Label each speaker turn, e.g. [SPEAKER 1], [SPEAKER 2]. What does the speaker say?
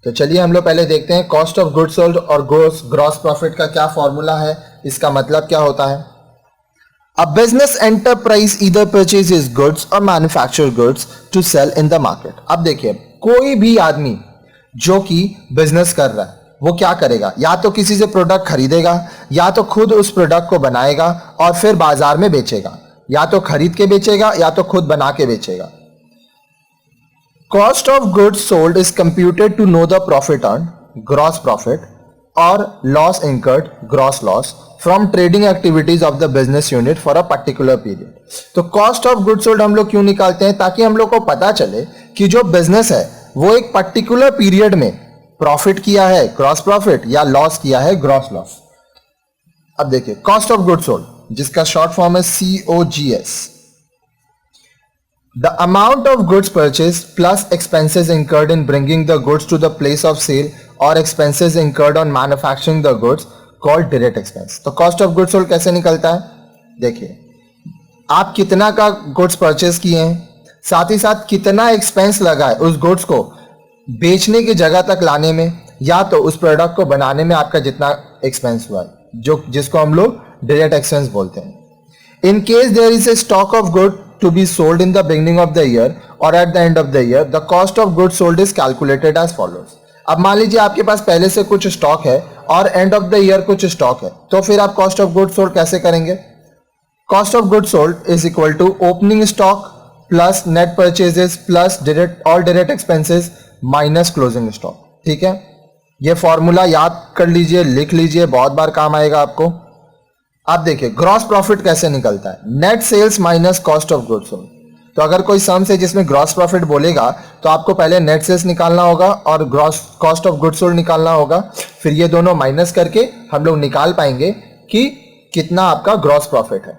[SPEAKER 1] तो चलिए हम लोग पहले देखते हैं कॉस्ट ऑफ गुड्स सोल्ड और ग्रॉस प्रॉफिट का क्या फॉर्मूला है, इसका मतलब क्या होता है। A business enterprise either purchases goods or manufacture goods to sell in the market। अब देखिए कोई भी आदमी जो कि बिजनेस कर रहा है वो क्या करेगा, या तो किसी से प्रोडक्ट खरीदेगा या तो खुद उस प्रोडक्ट को बनाएगा और फिर बाजार में बेचेगा, या तो खरीद के बेचेगा या तो खुद बना के बेचेगा। Cost of goods sold is computed to know the profit earn gross profit और loss incurred gross loss from trading activities of the business unit for a particular period. तो कॉस्ट ऑफ गुड्स सोल्ड हम लोग क्यों निकालते हैं, ताकि हम लोग को पता चले कि जो बिजनेस है वो एक पर्टिकुलर पीरियड में प्रॉफिट किया है ग्रॉस प्रॉफिट या लॉस किया है ग्रॉस लॉस। अब देखिए कॉस्ट ऑफ गुड्स सोल्ड जिसका शॉर्ट फॉर्म है COGS, the amount of goods purchase plus expenses incurred in bringing the goods to the place of sale और expenses incurred on manufacturing the goods called direct expense. तो cost of goods sold कैसे निकलता है, देखिए आप कितना का goods purchase किए हैं, साथ ही साथ कितना एक्सपेंस लगा है उस गुड्स को बेचने की जगह तक लाने में, या तो उस प्रोडक्ट को बनाने में आपका जितना एक्सपेंस हुआ है जिसको हम लोग डायरेक्ट एक्सपेंस बोलते हैं। In case there is a stock of good to be sold in the beginning of the year और at the end of the year, the cost of good sold is calculated as follows. अब मान लीजिए आपके पास पहले से कुछ stock है और एंड ऑफ द ईयर कुछ स्टॉक है, तो फिर आप कॉस्ट ऑफ गुड सोल्ड कैसे करेंगे। Cost of good sold is equal to opening stock plus net purchases plus direct expenses minus closing stock. ठीक है, ये फॉर्मूला याद कर लीजिए, लिख लीजिए, बहुत बार काम आएगा आपको। अब देखिए ग्रॉस प्रॉफिट कैसे निकलता है, net sales minus cost of goods sold. तो अगर कोई सम्स है जिसमें ग्रॉस प्रॉफिट बोलेगा तो आपको पहले नेट सेल्स निकालना होगा और gross cost of goods sold निकालना होगा, फिर ये दोनों माइनस करके हम लोग निकाल पाएंगे कि कितना आपका ग्रॉस प्रॉफिट है।